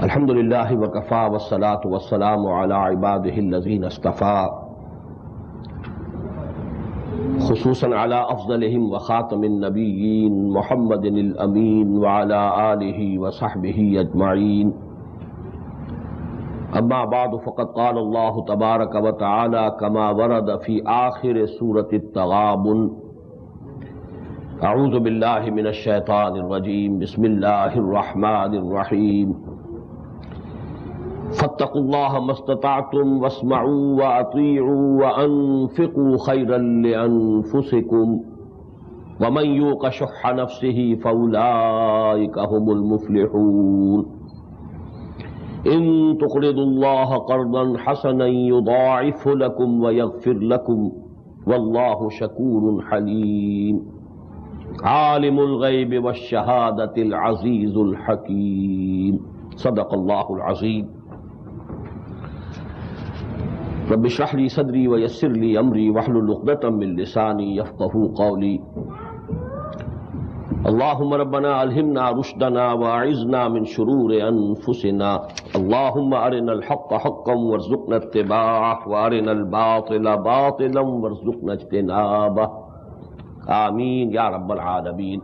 अल्हम्दुलिल्लाह वकफ़ा वस्सलातु वस्सलामु अला इबादिहिल्लज़ीना इस्तफ़ा खुसूसन अला अफ़ज़लिहिम व ख़ातमिन नबिय्यीन मुहम्मदिनिल अमीन व अला आलिहि व सहबिहि अजमईन। अम्मा बादु फ़क़द क़ाल अल्लाहु तबारक व तआला कमा वरद फ़ी आख़िर सूरतित तग़ाबुन। अऊज़ु बिल्लाहि मिनश शैतानिर रजीम। बिस्मिल्लाहिर रहमानिर रहीम। फत्तकुल्लाह मस्तताअतुम वस्मऊ व अतीअू व अनफ़िक़ू खैरन लिअनफ़ुसिकुम व मन युक़ शुह्ह नफ़्सिही फ़उलाइका हुमुल मुफ़्लिहून। इन तुक़रिदुल्लाह क़र्ज़न हसनन युज़ाइफ़हु लकुम व यग़फ़िर लकुम वल्लाहु शकूरुन हलीम। आलिमुल ग़ैबि वश्शहादतिल अज़ीज़ुल हकीम। सदक़ल्लाहुल अज़ीम। रब्बि इश्रह ली सदरी व यस्सिर ली अमरी वहलुल उक़दतम मिन लिसानी यफ़क़हू क़ौली। अल्लाहुम्मा रब्बना अल्हिमना रुश्दना व अइज़ना मिन शुरूरि अनफुसिना। अल्लाहुम्मा अरिनल हक़्क़ हक़्क़न वरज़ुक़ना इत्तिबाअह व अरिनल बातिला बातिलन वरज़ुक़ना इज्तिनाबह। आमीन या रब्बल आलमीन।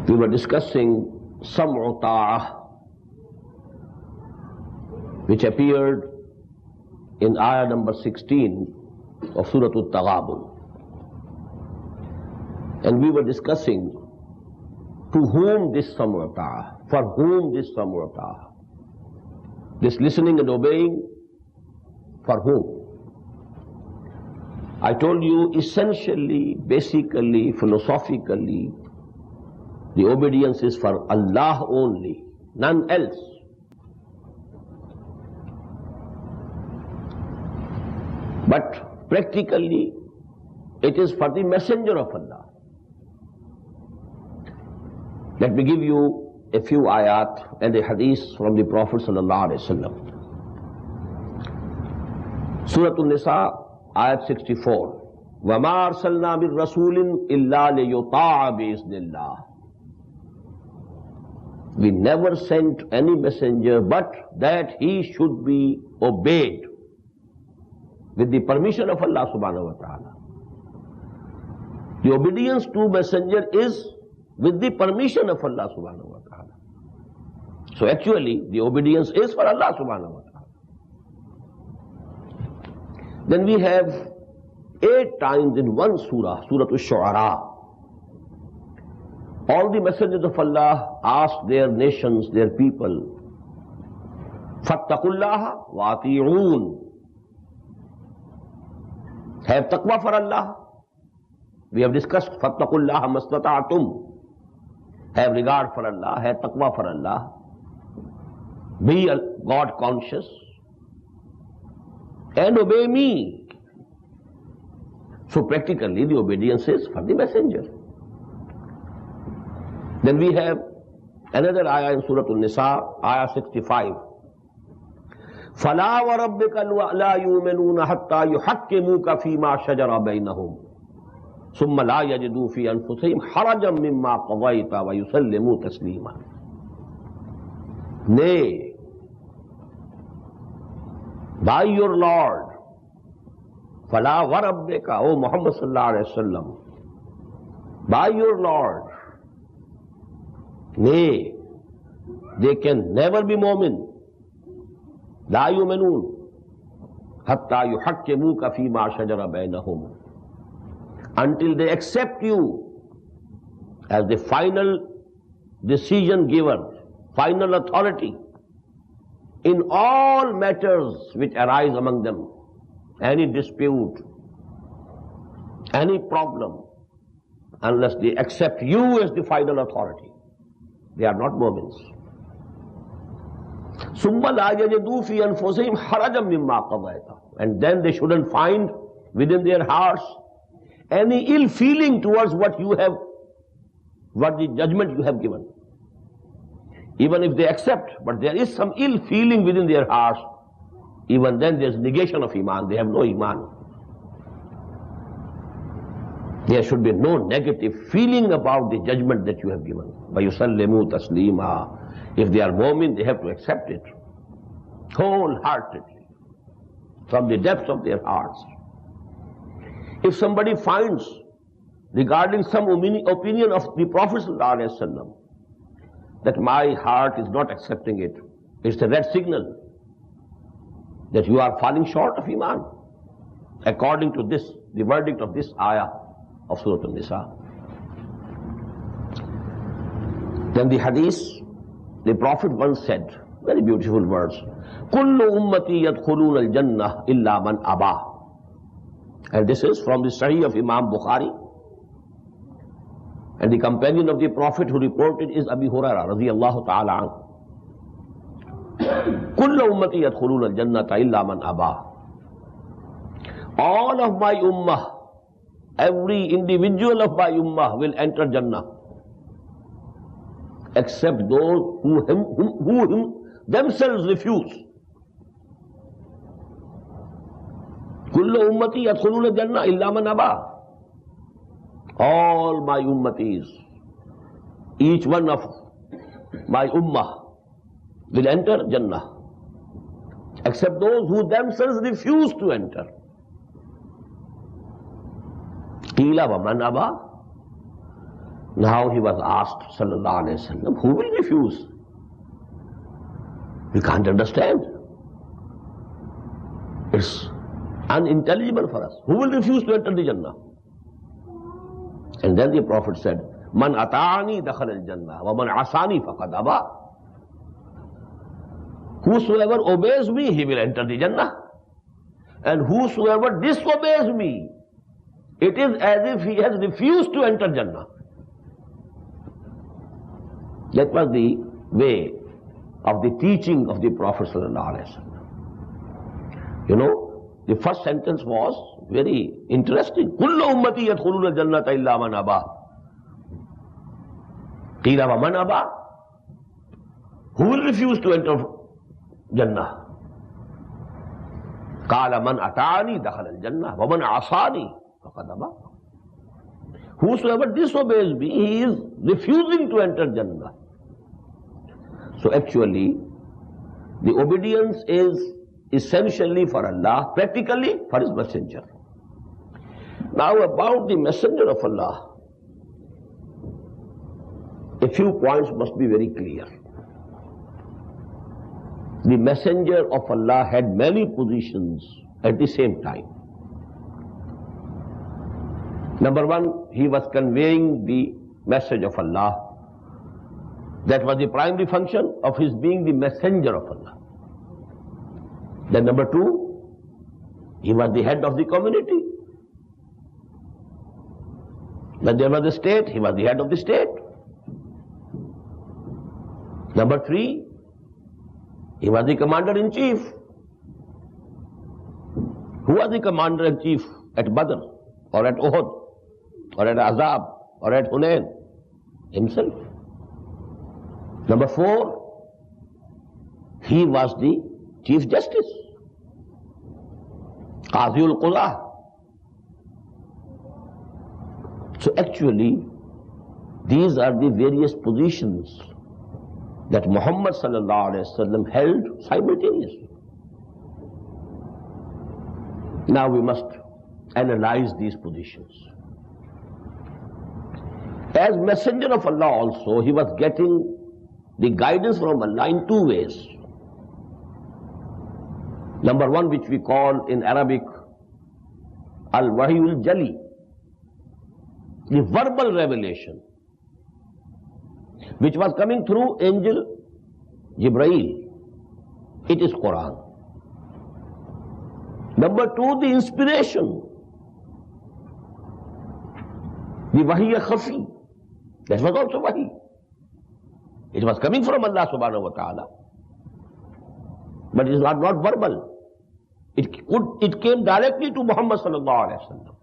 We were discussing Sam'u Ta'ah, which appeared in ayah number 16 of Surah At-Taghabun. And we were discussing to whom this Sam'u Ta'ah, for whom this Sam'u Ta'ah. This listening and obeying, for whom? I told you essentially, basically, philosophically, the obedience is for Allah only, none else. But practically, it is for the Messenger of Allah. Let me give you a few ayat and a hadith from the Prophet sallallahu alaihi wasallam. Surah An-Nisa, ayat 64. وَمَا أَرْسَلْنَا مِن رَسُولٍ إِلَّا لِيُطَاعَ بِإِذْنِ اللَّهِ. We never sent any messenger but that he should be obeyed with the permission of Allah subhanahu wa ta'ala. The obedience to messenger is with the permission of Allah subhanahu wa ta'ala. So actually the obedience is for Allah subhanahu wa ta'ala. Then we have 8 times in one surah, Surah Ash-Shu'ara, all the messengers of Allah asked their nations, their people, Fattakullaha wa ati'oon. Have taqwa for Allah. We have discussed Fattakullaha mastata'atum. Have regard for Allah, have taqwa for Allah. Be God conscious. And obey me. So practically the obedience is for the messenger. Then we have another ayah in Surah An-Nisa, ayah 65. فَلَا وَرَبِّكَ لَا يُؤْمِنُونَ حَتَّى يُحَكِّمُوكَ فِي مَا شَجَرَ بَيْنَهُمْ ثُمَّ لَا يَجِدُوا فِي أَنفُسِهِمْ حَرَجًا مِمَّا قَضَيْتَ وَيُسَلِّمُوا تَسْلِيمًا. Nay, by your Lord, فَلَا وَرَبِّكَ, O Muhammad sallallahu alayhi wa sallam, by your Lord, nay, they can never be mu'min. لا يؤمنون حتى يحكموك فيما شجر بينهم, until they accept you as the final decision giver, final authority in all matters which arise among them, any dispute, any problem, unless they accept you as the final authority, they are not mu'mins. ثُمَّ لَا يَجِدُوا فِي أَنفُسِهِمْ حَرَجًا مِمَّا قَضَيْتَ, and then they shouldn't find within their hearts any ill feeling towards what the judgment you have given. Even if they accept, but there is some ill feeling within their hearts, even then there's negation of Iman, they have no Iman. There should be no negative feeling about the judgment that you have given. وَيُسَلِّمُوا تَسْلِيمًا. If they are mu'min, they have to accept it wholeheartedly, from the depths of their hearts. If somebody finds regarding some opinion of the Prophet ﷺ that my heart is not accepting it, it's a red signal that you are falling short of Iman, according to this, the verdict of this ayah of Surah An-Nisa. Then the hadith, the Prophet once said, very beautiful words, كُلُّ أُمَّتِي يَدْخُلُونَ الْجَنَّةِ إِلَّا مَنْ أَبَى. And this is from the Sahih of Imam Bukhari. And the companion of the Prophet who reported is Abi Hurairah radiyallahu ta'ala anhu. كُلُّ أُمَّتِي يَدْخُلُونَ الْجَنَّةَ إِلَّا مَنْ أَبَى. All of my ummah, every individual of my ummah will enter Jannah, except those who themselves refuse. كُلُّ أُمَّتِي يَدْخُلُونَ الْجَنَّةَ إِلَّا مَنْ أَبَى. All my ummatis, each one of my ummah will enter Jannah, except those who themselves refuse to enter. Qila wa man aba. Now he was asked, sallallahu alayhi wa sallam, who will refuse? We can't understand. It's unintelligible for us. Who will refuse to enter the Jannah? And then the Prophet said, Man ata'ani dakhal al-Jannah wa man asani faqad aba. Whosoever obeys me, he will enter the Jannah. And whosoever disobeys me, it is as if he has refused to enter Jannah. That was the way of the teaching of the Prophet sallallahu alaihi wasallam. You know, the first sentence was very interesting. كُلُّ أُمَّتِي يَدْخُلُونَ الْجَنَّةَ إِلَّا مَنْ أَبَى. قِيلَ وَمَنْ أَبَى. Who will refuse to enter Jannah? قَالَ مَنْ أَطَاعَنِي دَخَلَ الْجَنَّةَ وَمَنْ عَصَانِي فَقَدْ أَبَى. Whosoever disobeys me, he is refusing to enter Jannah. So actually, the obedience is essentially for Allah, practically for His Messenger. Now about the Messenger of Allah, a few points must be very clear. The Messenger of Allah had many positions at the same time. Number one, he was conveying the message of Allah. That was the primary function of his being the Messenger of Allah. Then number two, he was the head of the community. When there was a state, he was the head of the state. Number three, he was the commander-in-chief. Who was the commander-in-chief at Badr, or at Uhud, or at Azab, or at Hunayn? Himself. Number four, he was the Chief Justice, Qaziul Qudah. So actually, these are the various positions that Muhammad sallallahu alaihi wasallam held simultaneously. Now we must analyze these positions. As Messenger of Allah also, he was getting the guidance from Allah in two ways. Number one, which we call in Arabic Al-Wahyul Jali, the verbal revelation, which was coming through angel Jibreel. It is Quran. Number two, the inspiration, the Wahy Khafi. That was also Wahy. It was coming from Allah subhanahu wa ta'ala, but it is not verbal. It came directly to Muhammad sallallahu alaihi wasallam.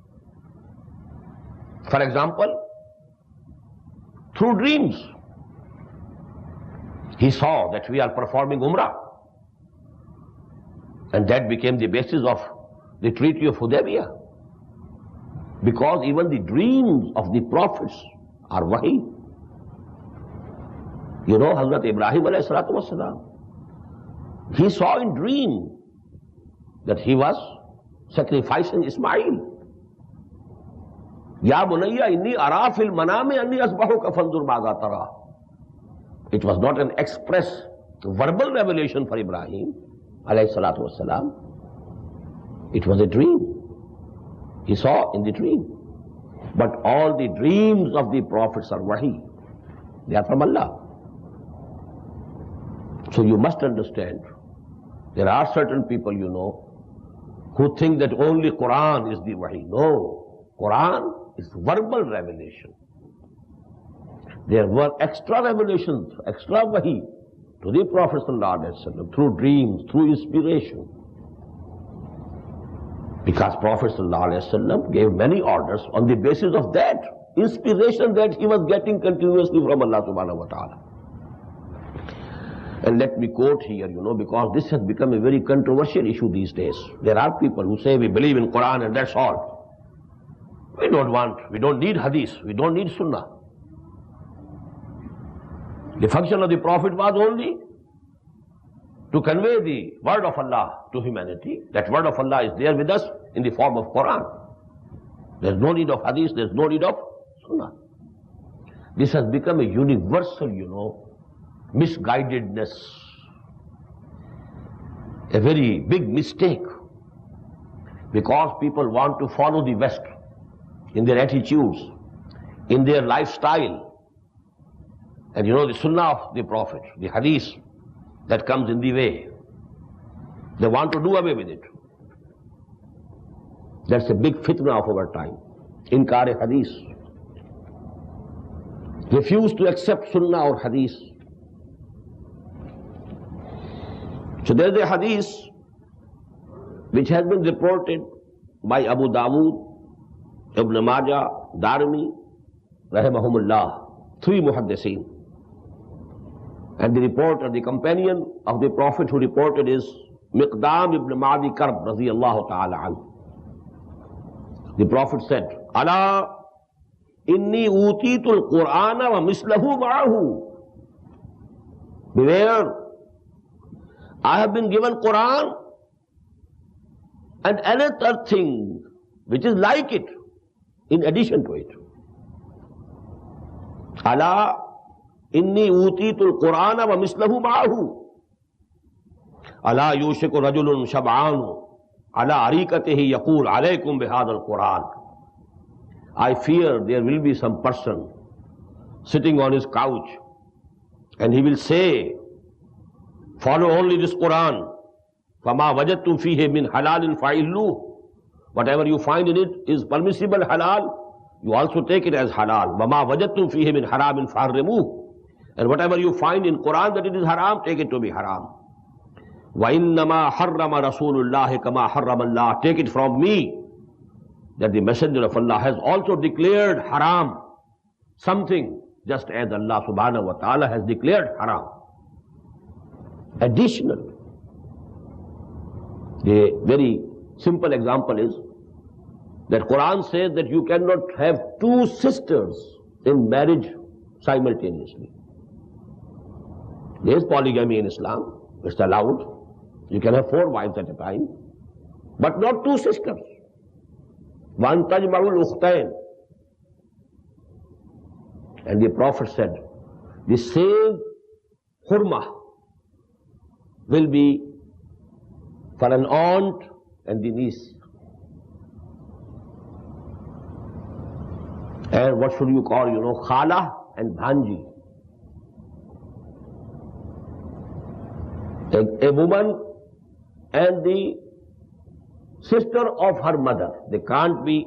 For example, through dreams, he saw that we are performing Umrah, and that became the basis of the Treaty of Hudaybiyah. Because even the dreams of the prophets are wahi. You know, Hazrat Ibrahim alayhi salatu wassalam, he saw in dream that he was sacrificing Ismail. Ya bunayya inni ara fil manami anni asbahuka fanzur madha tara. It was not an express verbal revelation for Ibrahim alayhi salatu wassalam. It was a dream. He saw in the dream. But all the dreams of the prophets are wahi. They are from Allah. So you must understand, there are certain people, you know, who think that only Quran is the wahi. No, Quran is verbal revelation. There were extra revelations, extra wahi to the Prophet ﷺ through dreams, through inspiration. Because Prophet ﷺ gave many orders on the basis of that inspiration that he was getting continuously from Allah subhanahu wa ta'ala. And let me quote here, you know, because this has become a very controversial issue these days. There are people who say we believe in Quran and that's all. We don't need hadith, we don't need sunnah. The function of the Prophet was only to convey the word of Allah to humanity. That word of Allah is there with us in the form of Quran. There's no need of hadith, there's no need of sunnah. This has become a universal, you know, misguidedness, a very big mistake, because people want to follow the West in their attitudes, in their lifestyle. And you know, the sunnah of the Prophet, the hadith that comes in the way, they want to do away with it. That's a big fitna of our time. Inkar hadith. Refuse to accept sunnah or hadith. So there is a hadith which has been reported by Abu Dawood, Ibn Majah, Darimi, rahimahumullah, three muhaddiseen. And the reporter, the companion of the Prophet who reported is Miqdam ibn Ma'di Karb, radiyallahu ta'ala anhu. The Prophet said, Ala inni utitul Qur'ana wa mislahu ma'ahu. Beware, I have been given Quran and another thing which is like it, in addition to it. Ala inni utitul Qur'ana wa mislahu ma'ahu. Ala yushiku rajulun shab'anu ala arikatihi yaqul alaykum bihadal Quran. I fear there will be some person sitting on his couch and he will say, follow only this Quran. فَمَا وَجَدْتُمْ فِيهِ مِنْ حَلَالٍ فَعِلُّهُ. Whatever you find in it is permissible halal, you also take it as halal. وَمَا وَجَدْتُمْ فِيهِ مِنْ حَرَامٍ فَحَرِّمُوهُ. And whatever you find in Quran that it is haram, take it to be haram. وَإِنَّمَا حَرَّمَ رَسُولُ اللَّهِ كَمَا حَرَّمَ اللَّهِ. Take it from me that the Messenger of Allah has also declared haram something, just as Allah subhanahu wa ta'ala has declared haram. Additional. The very simple example is that Quran says that you cannot have two sisters in marriage simultaneously. There is polygamy in Islam, it's allowed. You can have 4 wives at a time, but not 2 sisters. One tajma'ul ukhtain. And the Prophet said, the same hurmah will be for an aunt and the niece. And what should you call, you know, khala and bhanji. A woman and the sister of her mother, they can't be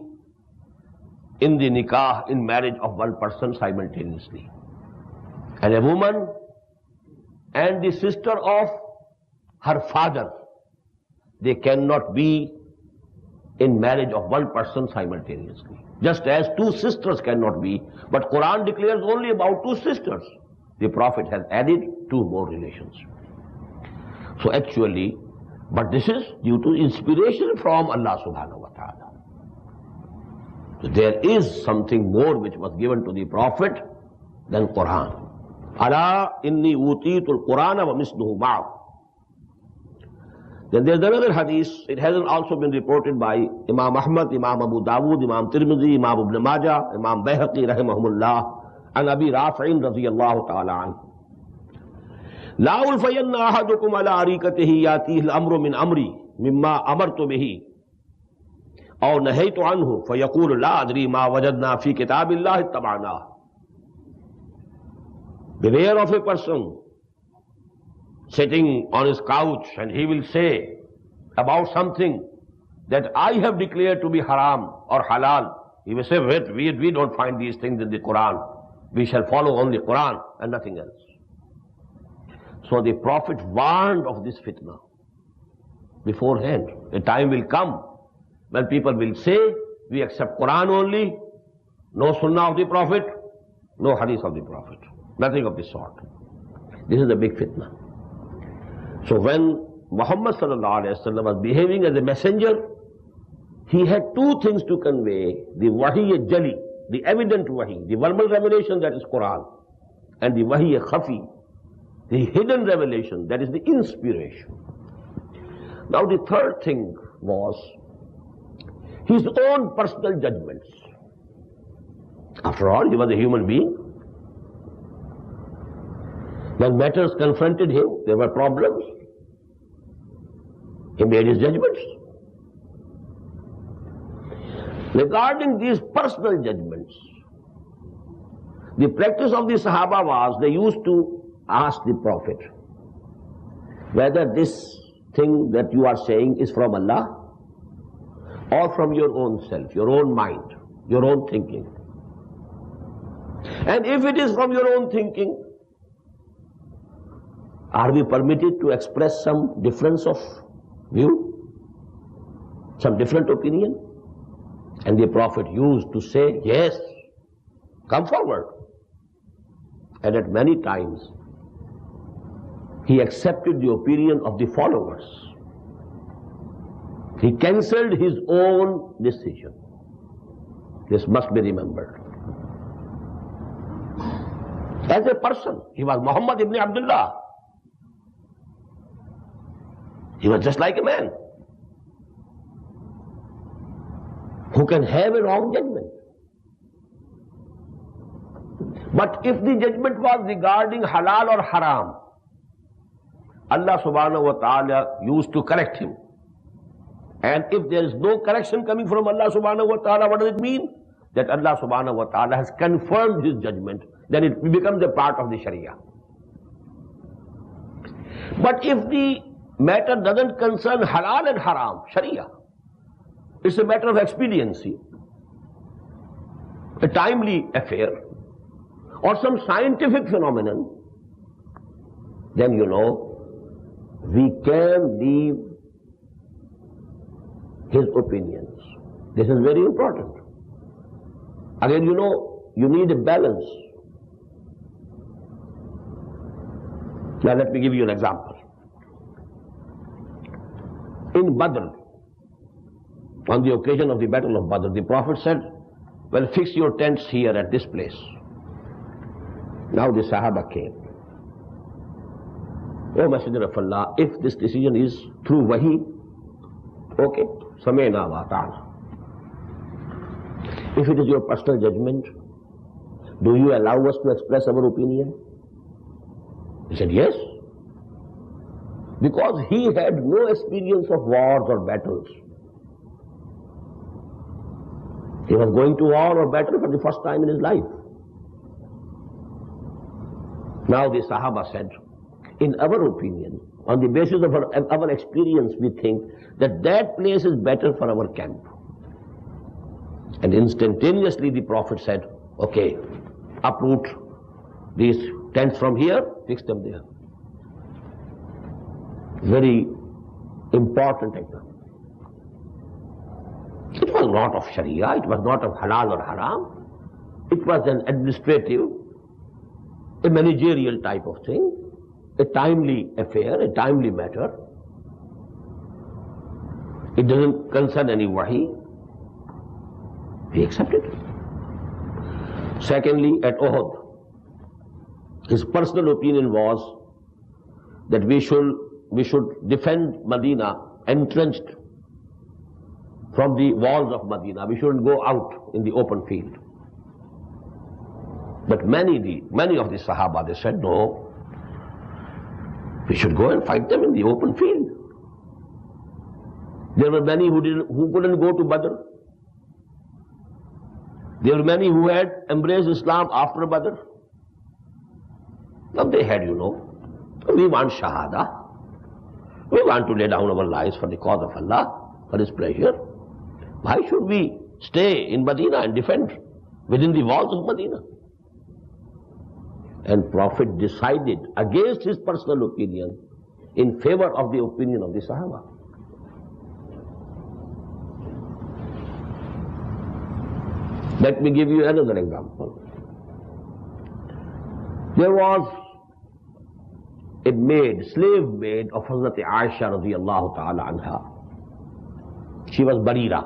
in the nikah, in marriage of one person simultaneously. And a woman and the sister of her father, they cannot be in marriage of one person simultaneously. Just as 2 sisters cannot be, but Quran declares only about 2 sisters. The Prophet has added 2 more relations. So actually, but this is due to inspiration from Allah subhanahu wa ta'ala. There is something more which was given to the Prophet than Quran. Ala inni utitul Qurana wa misluhu ma'ahu. Then there's another hadith. It hasn't also been reported by Imam Ahmad, Imam Abu Dawud, Imam Tirmidhi, Imam Ibn Majah, Imam Bayhaqi rahimahumullah, and Abi Rafi'in radiyallahu ta'ala anhu. La ulfayanna ahadukum ala arikatihi yatihi al-amru min amri mimma amartu bihi aw nahaytu anhu fayaqulu la adri ma wajadna fi kitabillahi ittaba'na. Beware of a person sitting on his couch and he will say about something that I have declared to be haram or halal. He will say, wait, we don't find these things in the Quran. We shall follow only Quran and nothing else. So the Prophet warned of this fitna beforehand. A time will come when people will say, we accept Quran only, no Sunnah of the Prophet, no Hadith of the Prophet. Nothing of the sort. This is the big fitna. So when Muhammad sallallahu alaihi wasallam was behaving as a messenger, he had two things to convey: the wahi jali, the evident wahi, the verbal revelation, that is Quran, and the wahi khafi, the hidden revelation, that is the inspiration. Now the third thing was his own personal judgments. After all, he was a human being. When matters confronted him, there were problems. He made his judgments. Regarding these personal judgments, the practice of the Sahaba was, they used to ask the Prophet whether this thing that you are saying is from Allah or from your own self, your own mind, your own thinking. And if it is from your own thinking, are we permitted to express some difference of view, some different opinion? And the Prophet used to say, yes, come forward. And at many times, he accepted the opinion of the followers. He cancelled his own decision. This must be remembered. As a person, he was Muhammad ibn Abdullah. He was just like a man who can have a wrong judgment. But if the judgment was regarding halal or haram, Allah subhanahu wa ta'ala used to correct him. And if there is no correction coming from Allah subhanahu wa ta'ala, what does it mean? That Allah subhanahu wa ta'ala has confirmed his judgment. Then it becomes a part of the Sharia. But if the matter doesn't concern halal and haram, Sharia, it's a matter of expediency, a timely affair, or some scientific phenomenon, then we can leave his opinions. This is very important. Again, you need a balance. Now let me give you an example. In Badr, on the occasion of the battle of Badr, the Prophet said, well, fix your tents here at this place. Now the Sahaba came. O Messenger of Allah, if this decision is through wahi, okay, samayna wa ta'ana. If it is your personal judgment, do you allow us to express our opinion? He said, yes. Because he had no experience of wars or battles. He was going to war or battle for the first time in his life. Now the Sahaba said, in our opinion, on the basis of our experience, we think that that place is better for our camp. And instantaneously the Prophet said, okay, uproot these tents from here, fix them there. Very important example. It was not of Sharia, it was not of halal or haram. It was an administrative, a managerial type of thing, a timely affair, a timely matter. It doesn't concern any wahi. He accepted. Secondly, at Uhud, his personal opinion was that we should defend Medina entrenched from the walls of Medina. We shouldn't go out in the open field. But many of the Sahaba, they said, no, we should go and fight them in the open field. There were many who couldn't go to Badr. There were many who had embraced Islam after Badr. Now they had, we want Shahada. We want to lay down our lives for the cause of Allah, for His pleasure. Why should we stay in Medina and defend within the walls of Medina? And Prophet decided against his personal opinion in favor of the opinion of the Sahaba. Let me give you another example. There was a slave maid of Hazrat Aisha radiyallahu ta'ala anha. She was Barira.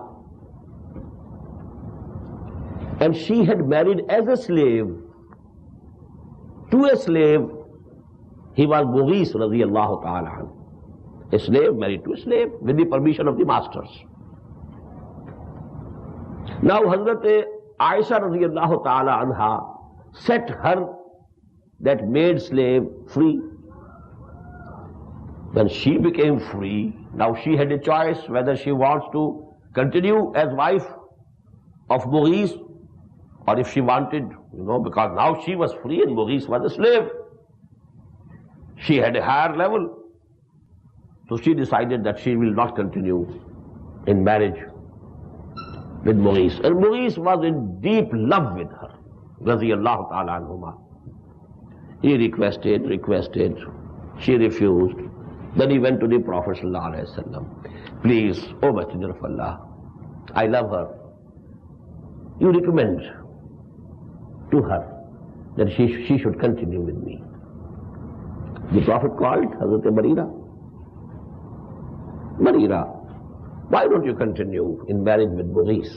And she had married as a slave to a slave. He was Mughis radiyallahu ta'ala anhu. A slave married to a slave with the permission of the masters. Now Hazrat Aisha radiyallahu ta'ala anha set her, that maid slave, free. When she became free, now she had a choice whether she wants to continue as wife of Mughis, or if she wanted, because now she was free and Mughis was a slave. She had a higher level. So she decided that she will not continue in marriage with Mughis. And Mughis was in deep love with her, radiyallahu ta'ala anhuma. He requested, she refused. Then he went to the Prophet sallallahu alaihi wasallam. Please, O Messenger of Allah, I love her. You recommend to her that she should continue with me. The Prophet called Hazrat Barira. Barira, why don't you continue in marriage with Mughis?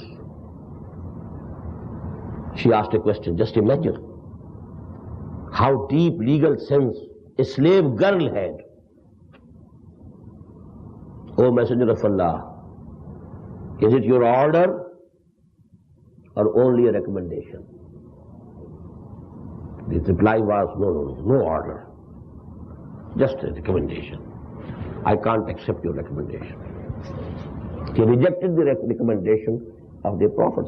She asked a question. Just imagine how deep legal sense a slave girl had. O Messenger of Allah, is it your order or only a recommendation? His reply was, no order. Just a recommendation. I can't accept your recommendation. He rejected the recommendation of the Prophet.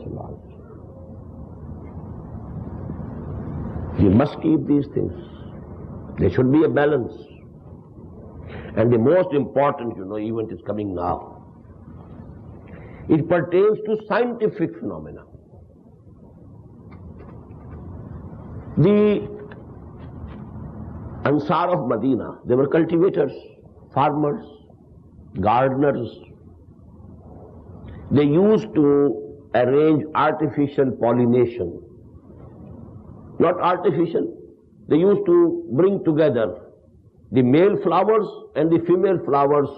You must keep these things. There should be a balance. And the most important, event is coming now. It pertains to scientific phenomena. The Ansar of Medina, they were cultivators, farmers, gardeners. They used to arrange artificial pollination. Not artificial. They used to bring together the male flowers and the female flowers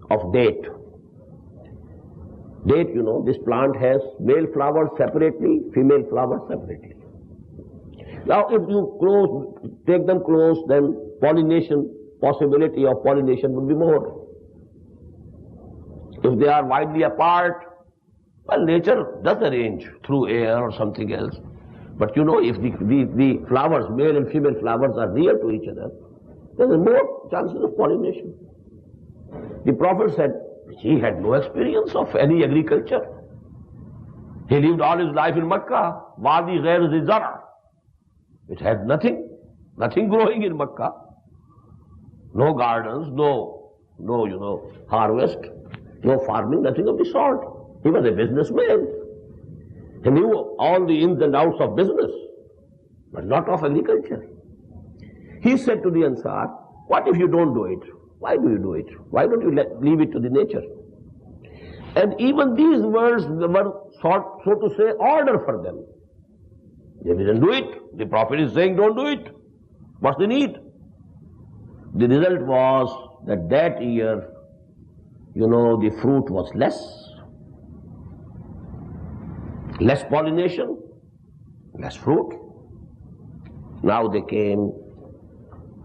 of date. Date, this plant has male flowers separately, female flowers separately. Now if you take them close, then possibility of pollination would be more. If they are widely apart, well, nature does arrange through air or something else. But if the flowers, male and female flowers, are near to each other, there is more chances of pollination. The Prophet said he had no experience of any agriculture. He lived all his life in Makkah. Wadi ghair zi zara. It had nothing growing in Makkah. No gardens, no harvest, no farming, nothing of the sort. He was a businessman. He knew all the ins and outs of business, but not of agriculture. He said to the Ansar, what if you don't do it? Why do you do it? Why don't you leave it to the nature? And even these words were, so to say, order for them. They didn't do it. The Prophet is saying, don't do it. What's the need? The result was that year, the fruit was less. Less pollination, less fruit. Now they came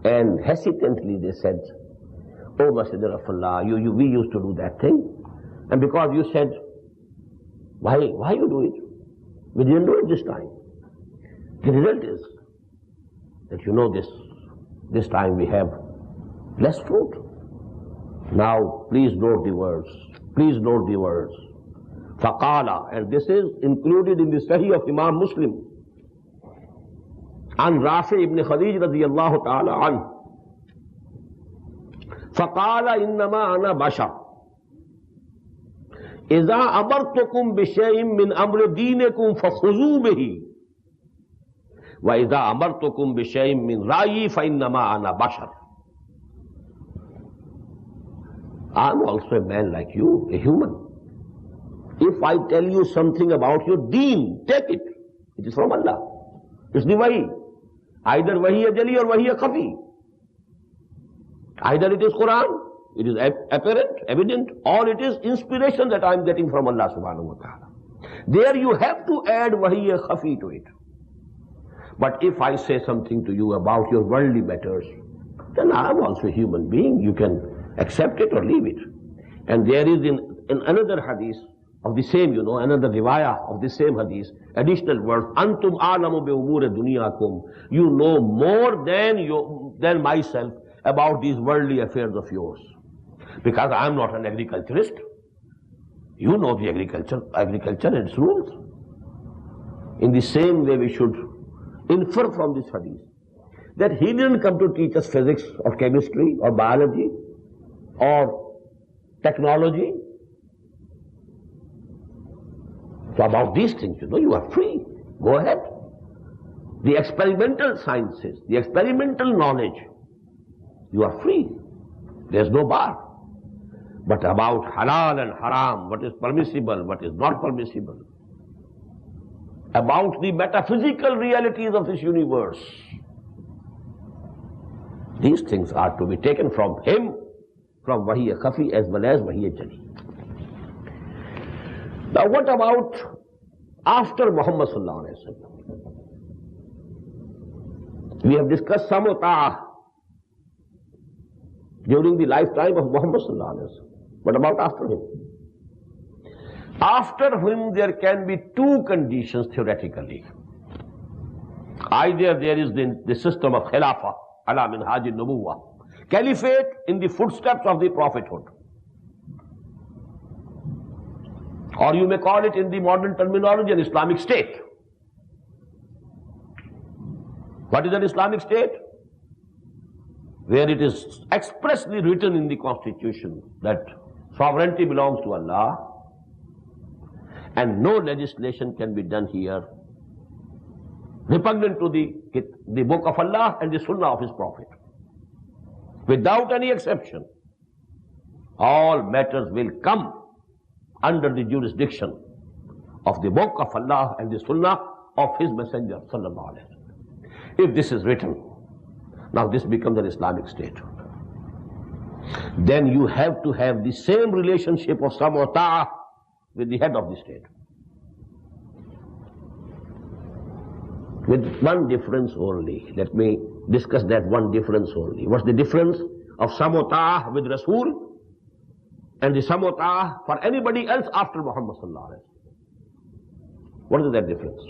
and hesitantly they said, "Oh Messenger of Allah, we used to do that thing. And because you said, why you do it? We didn't do it this time. The result is that this time we have less fruit." Now please note the words. Please note the words. Faqala, and this is included in the Sahih of Imam Muslim. An Rafi ibn Khadij radiyallahu ta'ala anhu. Faqala innama ana bashar. Iza amartukum bishay'in min amri dinikum fakhuzu bihi. Wa iza amartukum bishay'in min ra'yi fa innama ana bashar. I'm also a man like you, a human. If I tell you something about your deen, take it. It is from Allah. It's the wahi. Either wahi jali or wahi khafi. Either it is Quran, it is apparent, evident, or it is inspiration that I am getting from Allah subhanahu wa ta'ala. There you have to add wahi khafi to it. But if I say something to you about your worldly matters, then I am also a human being. You can accept it or leave it. And there is in another hadith of the same, another riwayah of the same hadith, additional words, Antum a'lamu bi umuri dunyakum. You know more than myself about these worldly affairs of yours. Because I am not an agriculturist. You know the agriculture and its rules. In the same way we should infer from this hadith that he didn't come to teach us physics or chemistry or biology or technology. So about these things, you are free. Go ahead. The experimental sciences, the experimental knowledge, you are free. There's no bar. But about halal and haram, what is permissible, what is not permissible, about the metaphysical realities of this universe, these things are to be taken from him, from wahi khafi as well as wahi jali. Now what about after Muhammad sallallahu alaihi wasallam? We have discussed samutah during the lifetime of Muhammad sallallahu alaihi wasallam. What about after him? After him there can be two conditions theoretically. Either there is the system of khilafah, ala minhaj an-nubuwwah, caliphate in the footsteps of the prophethood. Or you may call it in the modern terminology an Islamic state. What is an Islamic state? Where it is expressly written in the constitution that sovereignty belongs to Allah and no legislation can be done here repugnant to the book of Allah and the sunnah of his prophet. Without any exception, all matters will come under the jurisdiction of the book of Allah and the sunnah of his messenger sallallahu alaihi wasallam. If this is written, now this becomes an Islamic state. Then you have to have the same relationship of sam wa ta'ah with the head of the state. With one difference only. Let me discuss that one difference only. What's the difference of sam wa ta'ah with Rasul and the sam wa ta'ah for anybody else after Muhammad sallallahu alaihi wasallam? What is that difference?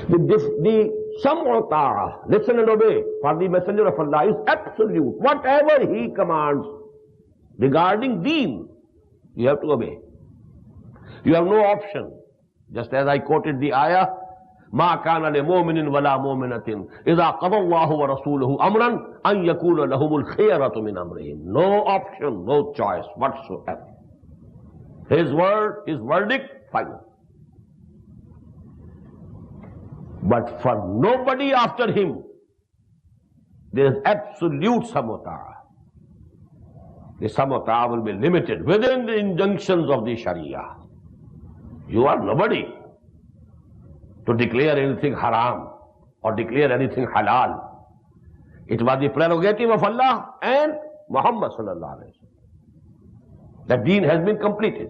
The sam wa ta'ah, listen and obey, for the Messenger of Allah is absolute. Whatever he commands regarding deen, you have to obey. You have no option. Just as I quoted the ayah, مَا كَانَ لِمُؤْمِنٍ وَلَا مُؤْمِنَةٍ إِذَا قَضَى اللَّهُ وَرَسُولُهُ أَمْرًا أَنْ يَكُونَ لَهُمُ الْخِيَرَةُ مِنْ أَمْرِهِمْ. No option, no choice whatsoever. His word, his verdict, final. But for nobody after him, there is absolute samutah. The samutah will be limited within the injunctions of the Sharia. You are nobody to declare anything haram or declare anything halal. It was the prerogative of Allah and Muhammad sallallahu alaihi wasallam. The deen has been completed.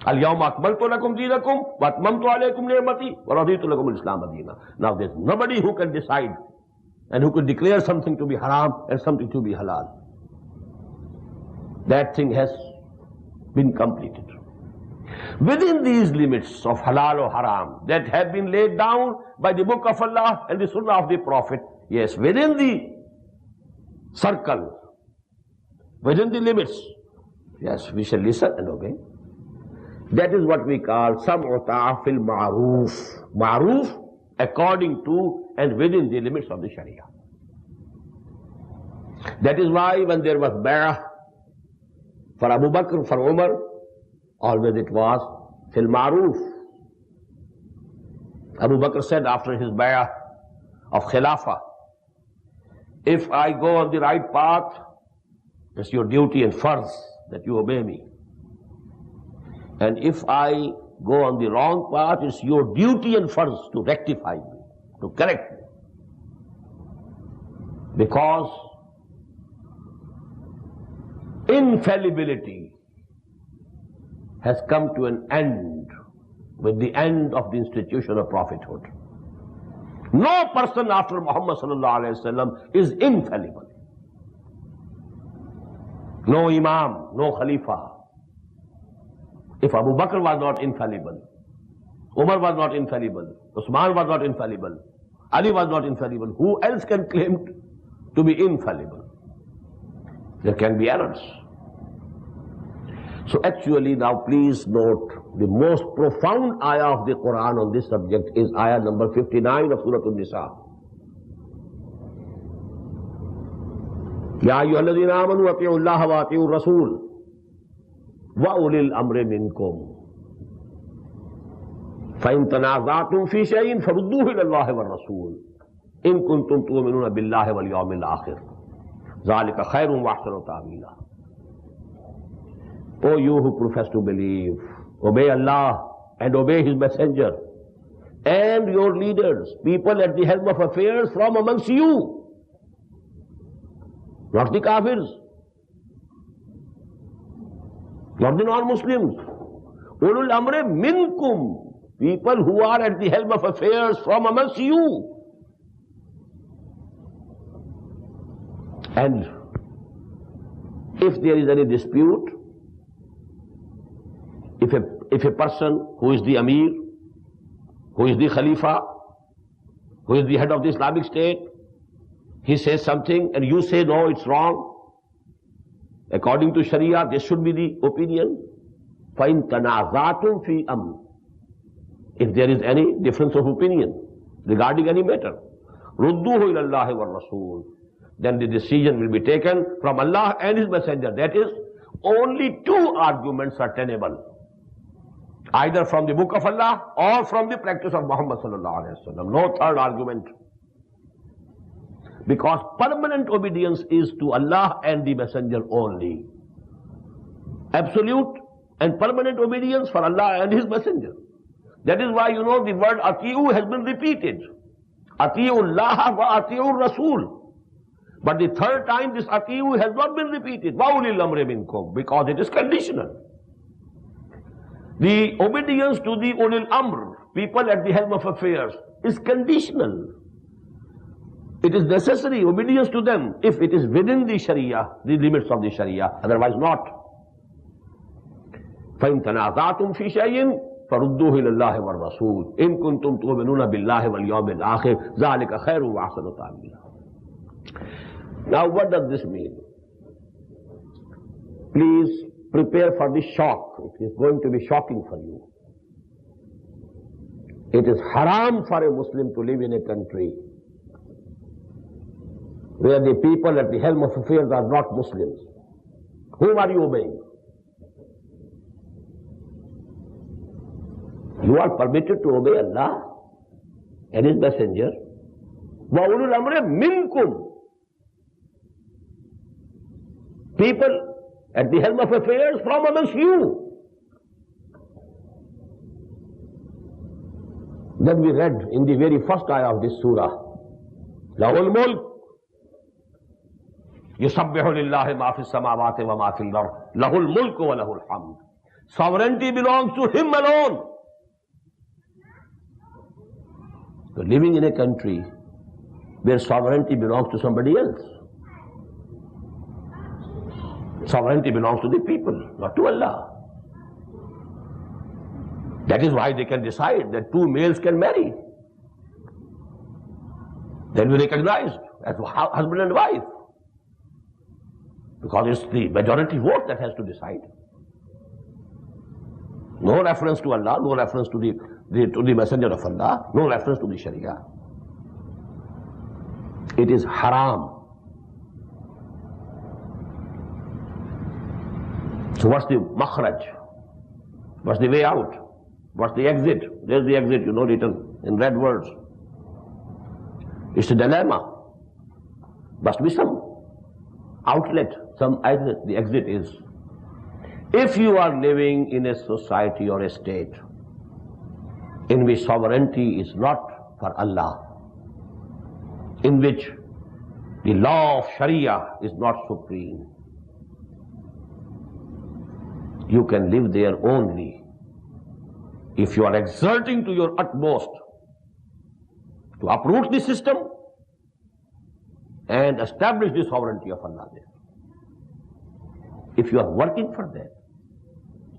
Al-yawma akmaltu lakum deenakum wa atmamtu alaykum ni'mati wa raditu lakum al-islam dina. Now there's nobody who can decide and who can declare something to be haram and something to be halal. That thing has been completed. Within these limits of halal or haram that have been laid down by the book of Allah and the sunnah of the Prophet, yes, within the circle, within the limits, yes, we shall listen and obey. That is what we call sam'u ta'a fil ma'roof. Ma'roof according to and within the limits of the Sharia. That is why when there was bay'ah for Abu Bakr, for Umar, always it was fil ma'roof. Abu Bakr said after his bay'ah of Khilafah, if I go on the right path, it's your duty and farz that you obey me. And if I go on the wrong path, it's your duty and farz to rectify me, to correct me. Because infallibility has come to an end with the end of the institution of prophethood. No person after Muhammad sallallahu alaihi wasallam is infallible. No Imam, no Khalifa. If Abu Bakr was not infallible, Umar was not infallible, Usman was not infallible, Ali was not infallible, who else can claim to be infallible? There can be errors. So actually now please note, the most profound ayah of the Quran on this subject is ayah number 59 of Surah An-Nisa. Ya ayyuhalladhina amanu ati'u Allah wa ati'u Rasul wa ulil amri minkum fa in tanaza'tum fi shay'in farudduhu ila Allah wa Rasul in kuntum tu'minuna billahi wal yawmil akhir zalika khairun wa ahsanu ta'wila. O you who profess to believe, obey Allah and obey His Messenger and your leaders, people at the helm of affairs from amongst you, not the Kafirs, not the non-Muslims. Ulul amri minkum, people who are at the helm of affairs from amongst you. And if there is any dispute, if a person who is the Amir, who is the Khalifa, who is the head of the Islamic State, he says something and you say no, it's wrong, according to Sharia, this should be the opinion. فَإِن تَنَازَعْتُمْ فِي أَمْرٍ, if there is any difference of opinion regarding any matter, رُدُّوهُ إِلَى اللَّهِ وَالرَّسُولِ, then the decision will be taken from Allah and His Messenger. That is, only two arguments are tenable, either from the book of Allah or from the practice of Muhammad sallallahu alaihi wasallam. No third argument. Because permanent obedience is to Allah and the Messenger only. Absolute and permanent obedience for Allah and His Messenger. That is why, you know, the word ati'u has been repeated. Ati'u Allah wa ati'u Rasul. But the third time this ati'u has not been repeated. Wa ulil amri minkum, because it is conditional. The obedience to the ulil amr, people at the helm of affairs, is conditional. It is necessary, obedience to them, if it is within the Sharia, the limits of the Sharia, otherwise not. فَإِن تَنَازَعْتُمْ فِي شَيْءٍ فَرُدُّوهُ إِلَى اللَّهِ وَالرَّسُولِ إِن كُنتُمْ تُؤْمِنُونَ بِاللَّهِ وَالْيَوْمِ الْآخِرِ ذَلِكَ خَيْرٌ وَأَحْسَنُ تَأْوِيلًا. Now what does this mean? Please prepare for the shock. It is going to be shocking for you. It is haram for a Muslim to live in a country where the people at the helm of affairs are not Muslims. Whom are you obeying? You are permitted to obey Allah and His Messenger. Wa ulul amri minkum. People at the helm of affairs from amongst you. Then we read in the very first ayah of this surah, Lahul mulk, yusabbihu lillahi ma fi samawati wa ma fi al-ard, lahul mulku wa lahul hamd. Sovereignty belongs to him alone. You're living in a country where sovereignty belongs to somebody else. Sovereignty belongs to the people, not to Allah. That is why they can decide that two males can marry. They'll be recognized as husband and wife. Because it's the majority vote that has to decide. No reference to Allah, no reference to the Messenger of Allah, no reference to the Sharia. It is haram. So what's the makhraj? What's the way out? What's the exit? There's the exit, written in red words. It's a dilemma. Must be some outlet, some exit. The exit is, if you are living in a society or a state in which sovereignty is not for Allah, in which the law of Sharia is not supreme, you can live there only if you are exerting to your utmost to uproot the system and establish the sovereignty of Allah there. If you are working for that,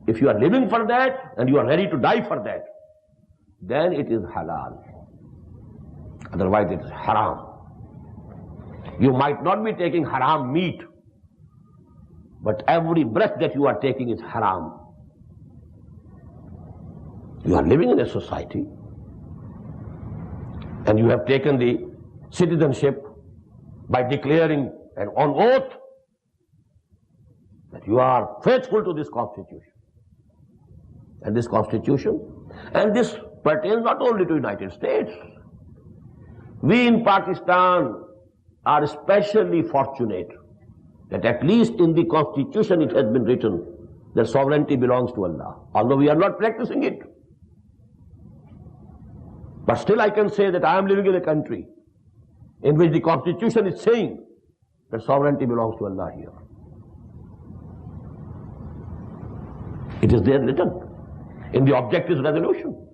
if you are living for that, and you are ready to die for that, then it is halal. Otherwise it is haram. You might not be taking haram meat, but every breath that you are taking is haram. You are living in a society, and you have taken the citizenship by declaring an on oath that you are faithful to this constitution. And this constitution, and this pertains not only to United States. We in Pakistan are especially fortunate that at least in the constitution it has been written that sovereignty belongs to Allah, although we are not practicing it. But still I can say that I am living in a country in which the constitution is saying that sovereignty belongs to Allah here. It is there written in the objectives resolution.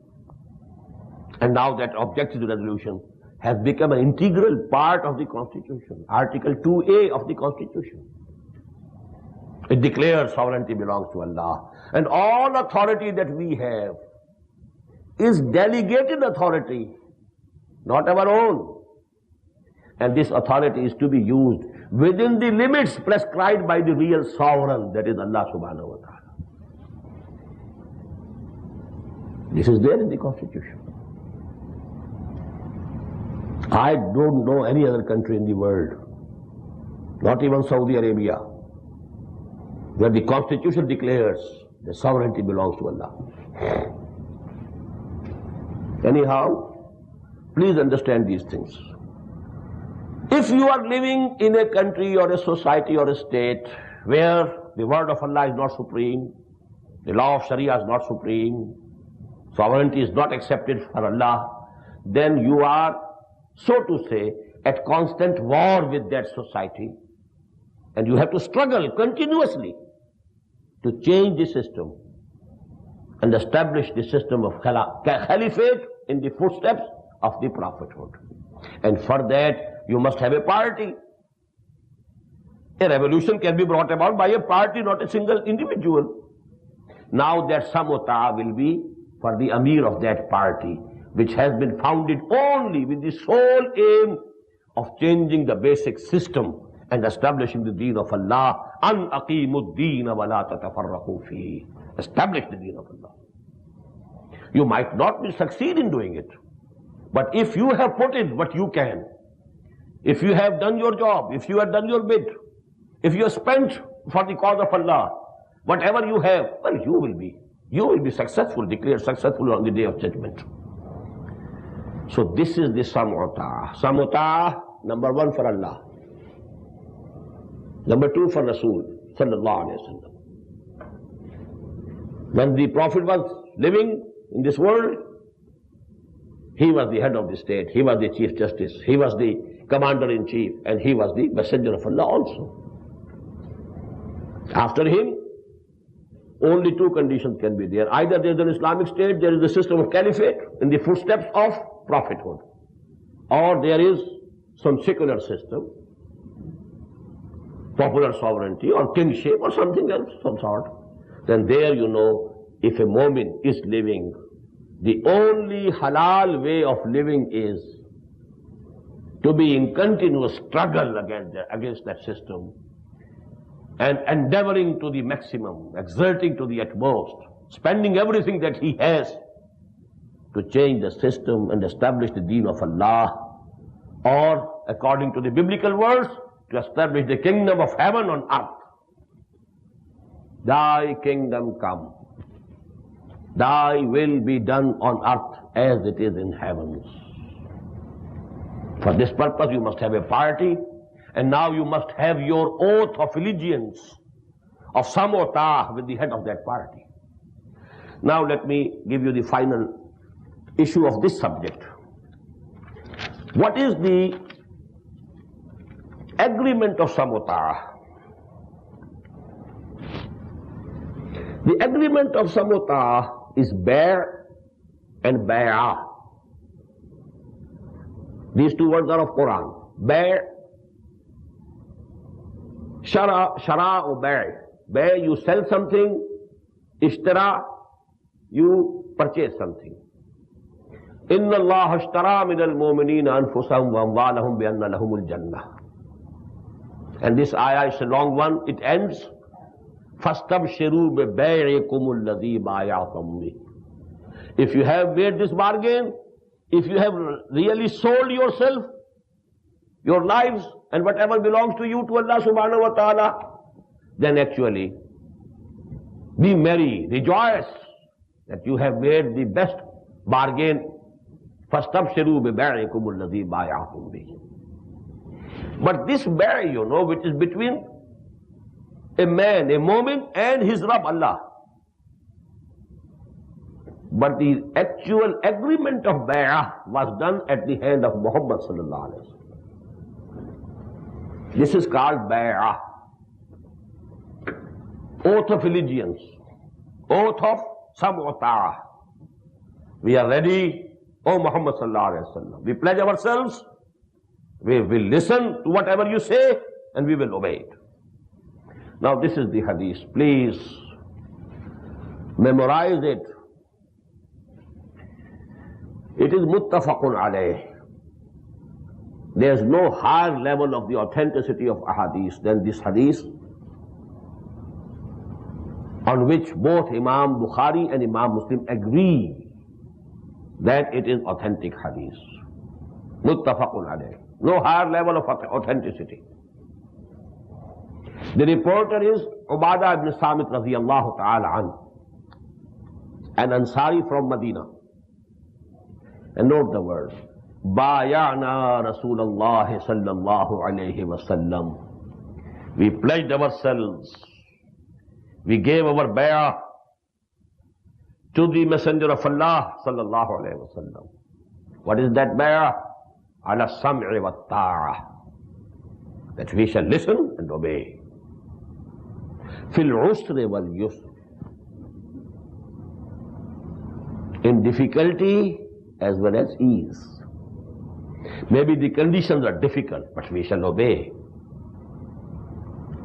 And now that objectives resolution has become an integral part of the Constitution. Article 2A of the Constitution. It declares sovereignty belongs to Allah. And all authority that we have is delegated authority, not our own. And this authority is to be used within the limits prescribed by the real sovereign, that is Allah subhanahu wa ta'ala. This is there in the Constitution. I don't know any other country in the world, not even Saudi Arabia, where the Constitution declares that sovereignty belongs to Allah. Anyhow, please understand these things. If you are living in a country or a society or a state where the word of Allah is not supreme, the law of Sharia is not supreme, sovereignty is not accepted for Allah, then you are, so to say, at constant war with that society. And you have to struggle continuously to change the system and establish the system of caliphate in the footsteps of the prophethood. And for that, you must have a party. A revolution can be brought about by a party, not a single individual. Now that samota will be for the Amir of that party, which has been founded only with the sole aim of changing the basic system and establishing the deen of Allah. An aqimud deen wa la tatafarraqu fihi. Establish the deen of Allah. You might not succeed in doing it, but if you have put in what you can, if you have done your job, if you have done your bit, if you have spent for the cause of Allah, whatever you have, well, you will be successful, declared successful on the day of judgment. So this is the sam'uta. Sam'uta, number one, for Allah. Number two, for Rasul sallallahu alaihi wasallam. When the Prophet was living in this world, he was the head of the state, he was the Chief Justice, he was the Commander-in-Chief, and he was the Messenger of Allah also. After him, only two conditions can be there. Either there is an Islamic state, there is the system of caliphate in the footsteps of prophethood, or there is some secular system, popular sovereignty or kingship or something else, some sort. Then there, if a mu'min is living, the only halal way of living is to be in continuous struggle against that system and endeavoring to the maximum, exerting to the utmost, spending everything that he has to change the system and establish the deen of Allah, or, according to the biblical words, to establish the kingdom of heaven on earth. Thy kingdom come, thy will be done on earth as it is in heavens. For this purpose you must have a party, and now you must have your oath of allegiance, of samota with the head of that party. Now let me give you the final issue of this subject. What is the agreement of samota? The agreement of samota is bear and bay'ah. These two words are of Quran. Bear, shara or bear. Bear, you sell something. Ishtara, you purchase something. Inna Allah ashtara min al-mu'minina anfusahum wa amwalahum bi anna lahumul jannah. And this ayah is a long one. It ends, فَاسْتَبْشِرُوا بِبَيْعِكُمُ الَّذِي بَايَعْتُمْ بِهِ. If you have made this bargain, if you have really sold yourself, your lives, and whatever belongs to you to Allah subhanahu wa ta'ala, then actually be merry, rejoice that you have made the best bargain. فَاسْتَبْشِرُوا بِبَيْعِكُمُ الَّذِي بَايَعْتُمْ بِهِ. But this bay, which is between a man, a mu'min, and his Rabb Allah. But the actual agreement of bay'ah was done at the hand of Muhammad sallallahu alaihi wasallam. This is called bay'ah. Oath of allegiance. Oath of sam'uta'ah. We are ready, O Muhammad sallallahu alaihi wasallam. We pledge ourselves. We will listen to whatever you say and we will obey it. Now this is the hadith. Please memorize it. It is muttafaqun alayh. There is no higher level of the authenticity of ahadith than this hadith, on which both Imam Bukhari and Imam Muslim agree that it is authentic hadith. Muttafaqun alayh. No higher level of authenticity. The reporter is Ubadah ibn Samit radiyallahu ta'ala anhu, an Ansari from Medina. And note the words. Baya'na Rasulullah sallallahu alayhi wa sallam. We pledged ourselves. We gave our bay'ah to the Messenger of Allah sallallahu alayhi wa sallam. What is that bay'ah? Ala sam'i wa ta'ah. That we shall listen and obey. Fil usri wal yusr. In difficulty as well as ease. Maybe the conditions are difficult, but we shall obey.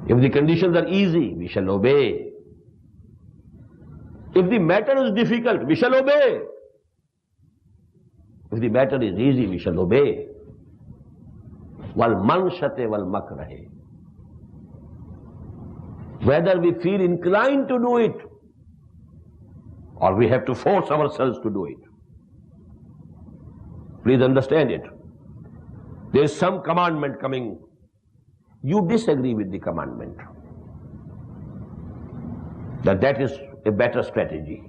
If the conditions are easy, we shall obey. If the matter is difficult, we shall obey. If the matter is easy, we shall obey. Wal manshate wal makrahe. Whether we feel inclined to do it or we have to force ourselves to do it. Please understand it. There is some commandment coming. You disagree with the commandment. That is a better strategy.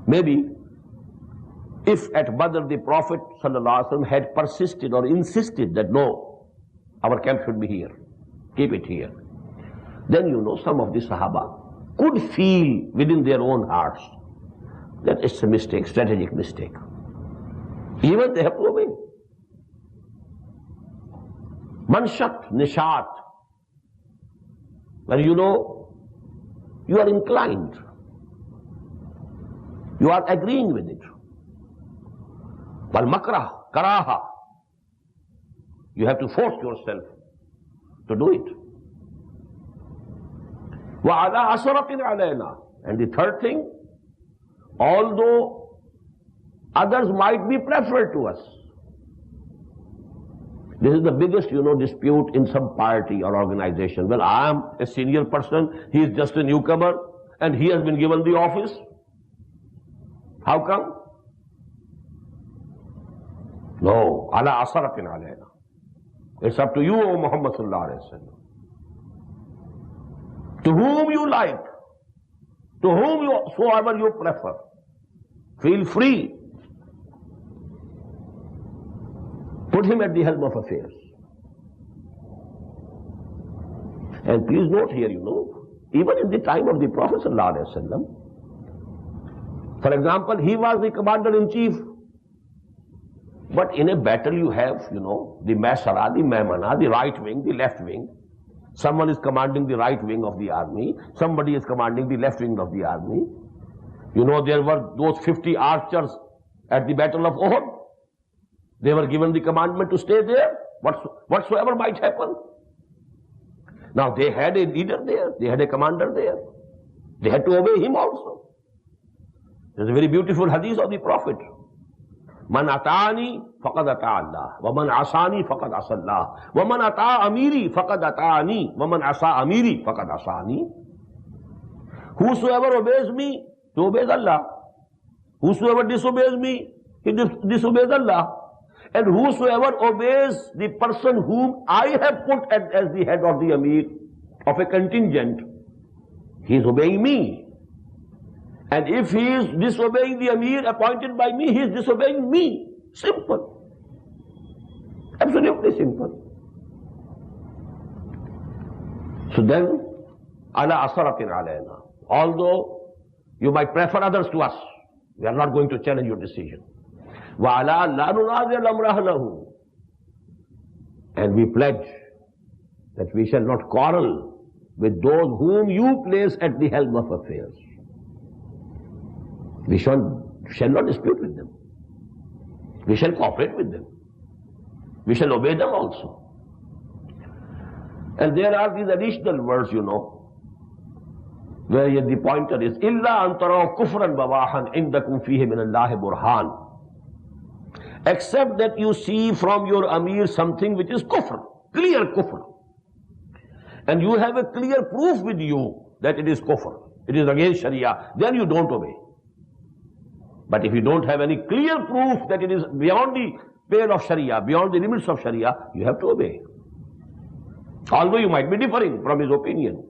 Maybe if at Badr the Prophet ﷺ had persisted or insisted that no, our camp should be here, keep it here, then some of the Sahaba could feel within their own hearts that it's a mistake, strategic mistake. Even they have to obey. Manshat, nishat. When you you are inclined. You are agreeing with it. Wal makrah, karaha. You have to force yourself to do it. Wa ala asratin alayna. And the third thing, although others might be preferred to us. This is the biggest, dispute in some party or organization. Well, I am a senior person, he is just a newcomer, and he has been given the office. How come? No, ala asaratin alayna. It's up to you, O Muhammad sallallahu alaihi wasallam. To whom you like, to whomsoever you prefer, feel free. Put him at the helm of affairs. And please note here, even in the time of the Prophet sallallahu alaihi wasallam, for example, he was the commander-in-chief. But in a battle you have, the Maisara, the Maimana, the right wing, the left wing. Someone is commanding the right wing of the army. Somebody is commanding the left wing of the army. There were those 50 archers at the Battle of Uhud. They were given the commandment to stay there, whatsoever might happen. Now they had a leader there, they had a commander there. They had to obey him also. There's a very beautiful hadith of the Prophet. Man ata'ani faqad ata'a Allah, wa man asani faqad asa Allah, wa man ata'a amiri faqad ata'ani, wa man asa amiri faqad asani. Whosoever obeys me, he obeys Allah. Whosoever disobeys me, he disobeys Allah. And whosoever obeys the person whom I have put as the head of the Amir of a contingent, he is obeying me. And if he is disobeying the Amir appointed by me, he is disobeying me. Simple. Absolutely simple. So then, ala asaratin alayna. Although you might prefer others to us, we are not going to challenge your decision. Wa ala la nunazil amrahu. And we pledge that we shall not quarrel with those whom you place at the helm of affairs. We shall not dispute with them. We shall cooperate with them. We shall obey them also. And there are these additional words, where the pointer is, Illa antaraw kufran bawahan indakum fihi min Allahi burhan. Except that you see from your Amir something which is kufr, clear kufr. And you have a clear proof with you that it is kufr, it is against Sharia, then you don't obey. But if you don't have any clear proof that it is beyond the pale of Sharia, beyond the limits of Sharia, you have to obey. Although you might be differing from his opinion.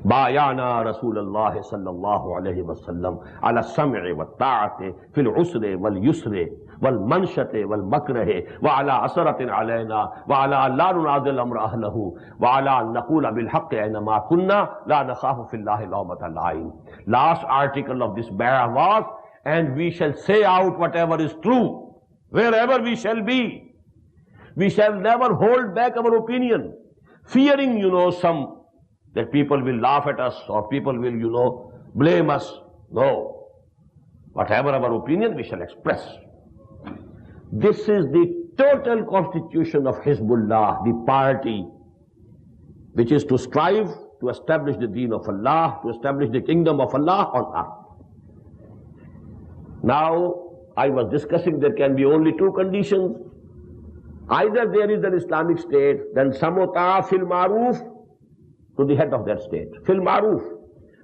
بايعنا رسول الله صلى الله عليه وسلم على السمع والطاعة في العسر واليسر والمنشة والمكره وعلى عسرة علينا وعلى لا ننازل أمر أهله وعلى أن نقول بالحق أينما كنا لا نخاف في الله لومة لائم. Last article of this bay'ah was, and we shall say out whatever is true, wherever we shall be. We shall never hold back our opinion, fearing, that people will laugh at us or people will, blame us. No. Whatever our opinion, we shall express. This is the total constitution of Hizbullah, the party which is to strive to establish the deen of Allah, to establish the kingdom of Allah on earth. Now, I was discussing there can be only two conditions. Either there is an Islamic state, then samota fil maruf, to the head of that state. Fil maruf.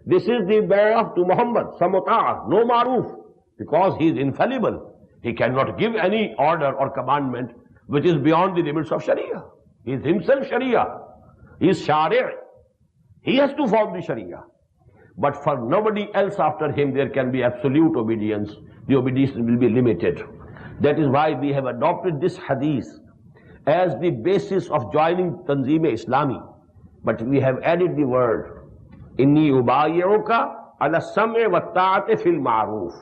This is the bay'ah to Muhammad. Samota, no maruf. Because he is infallible. He cannot give any order or commandment which is beyond the limits of Sharia. He is himself Sharia. He is Shari'. He has to follow the Sharia. But for nobody else after him there can be absolute obedience. The obedience will be limited. That is why we have adopted this hadith as the basis of joining Tanzeem-e-Islami. But we have added the word, Inni ubayi'uka ala sam'i wa ta'ati fil ma'ruf.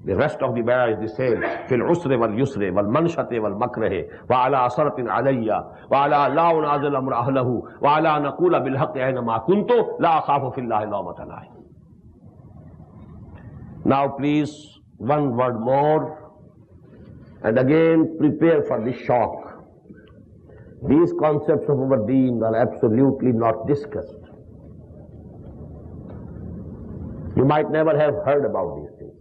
The rest of the bay'ah is the same. Fil usri wal yusri wal manshati wal makrahi wa ala asaratin alayya wa ala la unazil amra ahlahu wa ala naqula bil haqqi ayna ma kuntu la akhafu fillahi lawmata laim. Now please, one word more, and again prepare for the shock. These concepts of our deen are absolutely not discussed. You might never have heard about these things.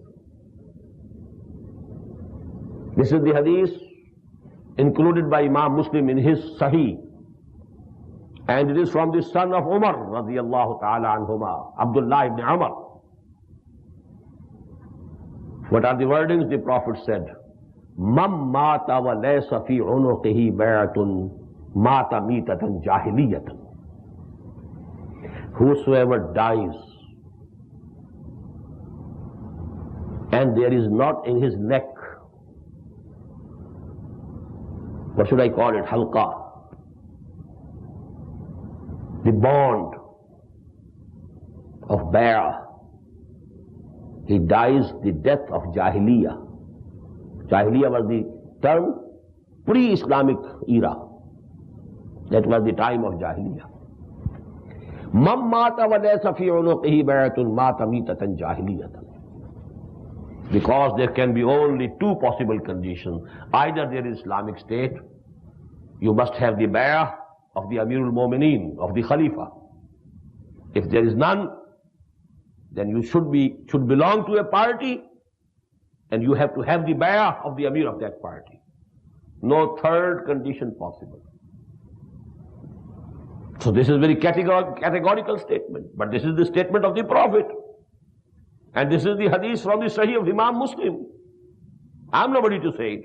This is the hadith included by Imam Muslim in his Sahih, and it is from the son of Umar radiyallahu ta'ala anhuma, Abdullah ibn Umar. What are the wordings? The Prophet said, "Man mata wa laysa fi unuqihi bay'atun mata mitatan jahiliyatan." Whosoever dies and there is not in his neck, what should I call it, halqa, the bond of bay'ah, he dies the death of Jahiliyyah. Jahiliyyah was the term pre-Islamic era. That was the time of Jahiliyyah. Man mata wa laysa fi unuqihi bay'atun mata mitatan jahiliyatan. Because there can be only two possible conditions. Either there is Islamic State, you must have the bay'ah of the Amirul Mu'mineen, of the Khalifa. If there is none, then you should belong to a party, and you have to have the bay'ah of the Amir of that party. No third condition possible. So this is a very categorical statement, but this is the statement of the Prophet. And this is the hadith from the Sahih of Imam Muslim. I'm nobody to say it.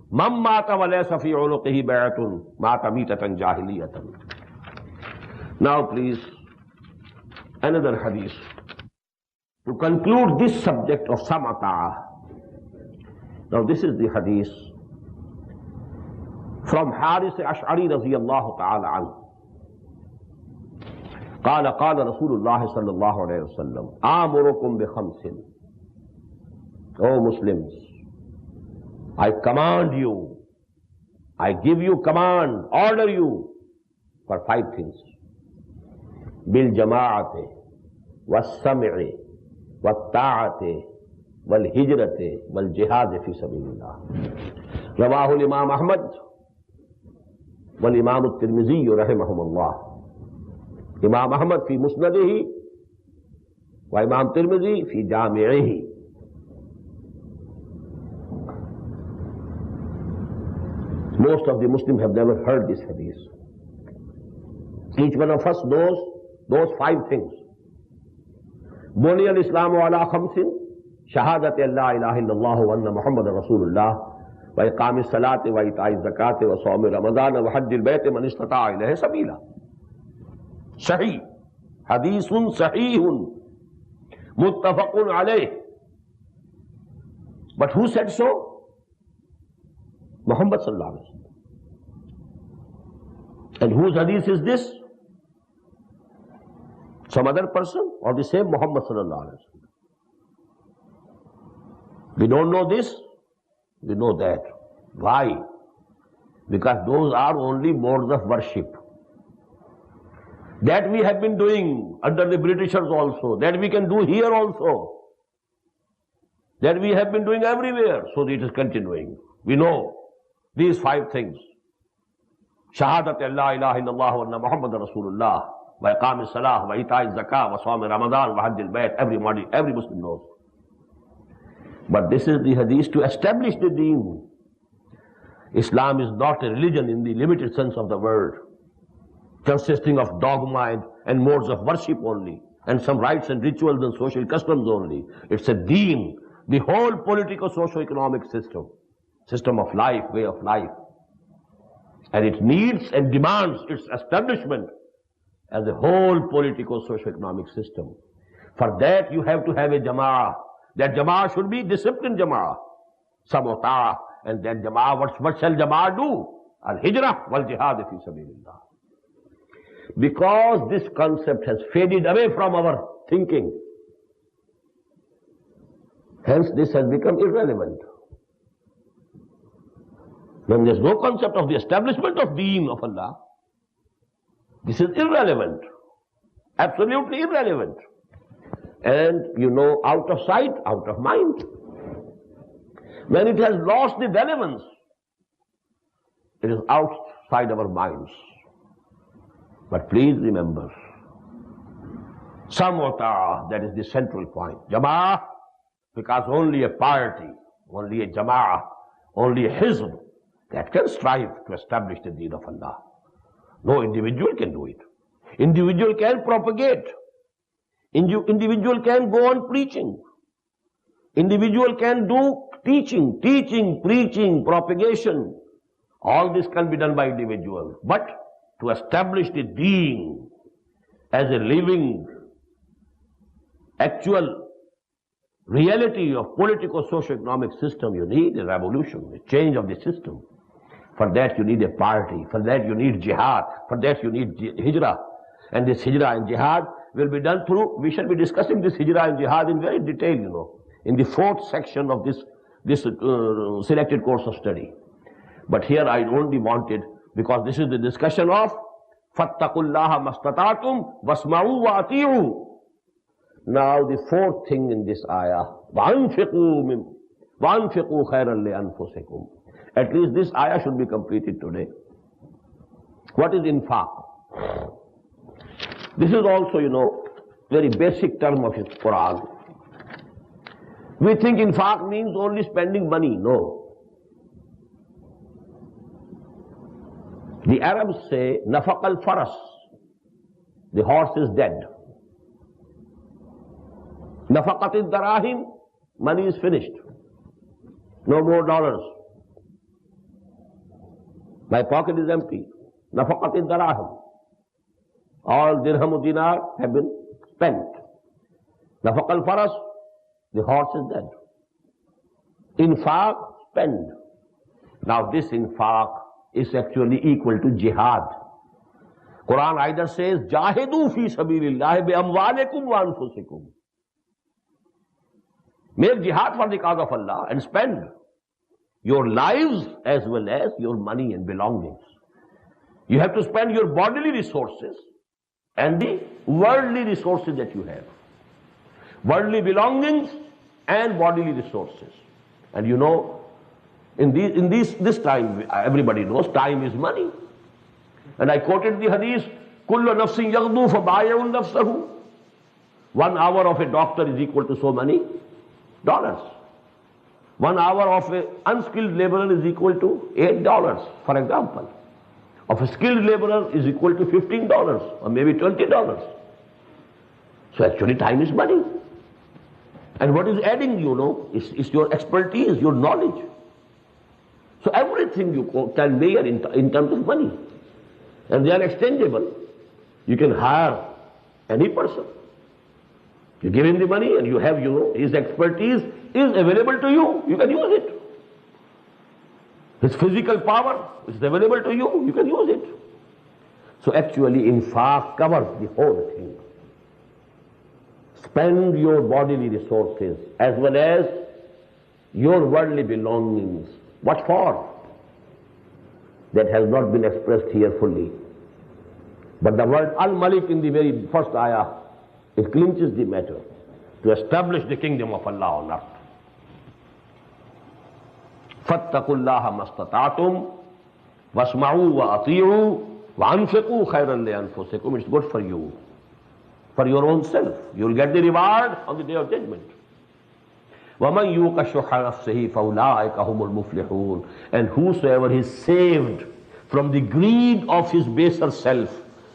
Man mata wa laysa fi unuqihi bay'atun mata mitatan jahiliyatan. Now please, another hadith. To conclude this subject of sam'ata'ah. Now this is the hadith from Haris Ash'ari radiyallahu ta'ala anhu. قال قال رسول الله صلى الله عليه وسلم آمركم بخمس. O Muslims, I command you, I give you command, order you for 5 things. بالجماعة والسمع والطاعة والهجرة والجهاد في سبيل الله. رواه الإمام أحمد والإمام الترمذي رحمهم الله. Imam Ahmad fi musnadihi wa Imam Tirmidhi fi jami'ihi. Most of the Muslims have never heard this hadith. Each one of us knows those 5 things. Buniya al-Islamu ala khamsin, shahadati an la ilaha illallah wa anna Muhammadan Rasulullah, wa iqami salati wa ita'i zakati wa sawmi Ramadan wa hajjil bayti man istata'a ilayhi sabila. Sahih, hadithun sahihun, muttafaqun alayh. But who said so? Muhammad sallallahu alaihi wasallam. And whose hadith is this? Some other person or the same Muhammad sallallahu alaihi wasallam? We don't know this, we know that. Why? Because those are only modes of worship. That we have been doing under the Britishers also, that we can do here also, that we have been doing everywhere, so it is continuing. We know these 5 things. Shahadat la ilaha illallah wa anna Muhammadan Rasulullah, wa iqam salah, wa ita'i zakah, wa sawm Ramadan, wa hajj al-bayt. Everybody, every Muslim knows. But this is the hadith to establish the deen. Islam is not a religion in the limited sense of the word, consisting of dogma and modes of worship only, and some rites and rituals and social customs only. It's a deen, the whole political socio-economic system of life, way of life. And it needs and demands its establishment as a whole political socio-economic system. For that you have to have a jama'ah. That jama'ah should be disciplined jama'ah, sam'ata'ah. And that jama'ah, what shall jama'ah do? Al-hijrah wal-jihad fi sabilillah. Because this concept has faded away from our thinking, Hence, this has become irrelevant. When there's no concept of the establishment of deen of Allah, this is irrelevant. Absolutely irrelevant. And out of sight, out of mind. When it has lost the relevance, it is outside our minds. But please remember, sam'u, that is the central point. Jama'ah, because only a party, only a jama'ah, only a hizb, that can strive to establish the deen of Allah. No individual can do it. Individual can propagate. Individual can go on preaching. Individual can do teaching, preaching, propagation. All this can be done by individual. But to establish the deen as a living, actual reality of political socio-economic system, you need a revolution, a change of the system. For that you need a party. For that you need jihad. For that you need hijrah. And this hijrah and jihad will be done through, we shall be discussing this hijrah and jihad in very detail, in the fourth section of this selected course of study. But here I only wanted, because this is the discussion of fattaqullaha mastata'tum wasma'u wa ati'u. Now the fourth thing in this ayah, وَأَنْفِقُوا خَيْرًا لِأَنفُسِكُمْ. At least this ayah should be completed today. What is infaq? This is also, very basic term of Quran. We think infaq means only spending money. No. The Arabs say, nafaq al-faras. The horse is dead. Nafaqat al-darahim, money is finished. No more dollars. My pocket is empty. Nafaqat al-darahim. All dirham dinar have been spent. Nafaq al-faras, the horse is dead. Infaq, spend. Now this infaq is actually equal to jihad. Quran either says, Jahidu fi sabilillahi bi amwalikum wa anfusikum. Make jihad for the cause of Allah and spend your lives as well as your money and belongings. You have to spend your bodily resources and the worldly resources that you have. Worldly belongings and bodily resources. And in this time, everybody knows time is money. And I quoted the hadith, Kullu nafsin yaghdu fabay'un nafsahu. 1 hour of a doctor is equal to so many dollars. 1 hour of an unskilled laborer is equal to $8, for example. Of a skilled laborer is equal to $15 or maybe $20. So actually time is money. And what is adding, is your expertise, your knowledge. So everything you can measure in terms of money. And they are exchangeable. You can hire any person. You give him the money and you have, his expertise is available to you. You can use it. His physical power is available to you. You can use it. So actually infaq covers the whole thing. Spend your bodily resources as well as your worldly belongings. What for? That has not been expressed here fully. But the word Al-Malik in the very first ayah, it clinches the matter to establish the kingdom of Allah on earth. فَاتَّقُوا اللَّهَ مَسْتَطَعْتُمْ وَاسْمَعُوا وَأَطِيعُوا وَأَنْفِقُوا خَيْرًا لِأَنفُسِكُمْ. It's good for you, for your own self. You will get the reward on the day of judgment. وَمَنْ يُوقَ شُحَّ نَفْسِهِ فَأُولَٰئِكَ هُمُ الْمُفْلِحُونَ. And whosoever is saved from the greed of his baser self,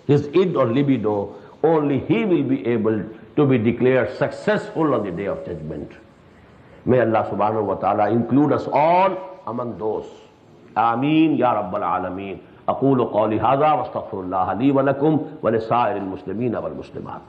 his id or libido, only he will be able to be declared successful on the day of judgment. May Allah subhanahu wa ta'ala include us all among those. Ameen ya Rabbal Alameen. أقول قولي هذا واستغفر الله لي ولكم ولسائر المسلمين والمسلمات.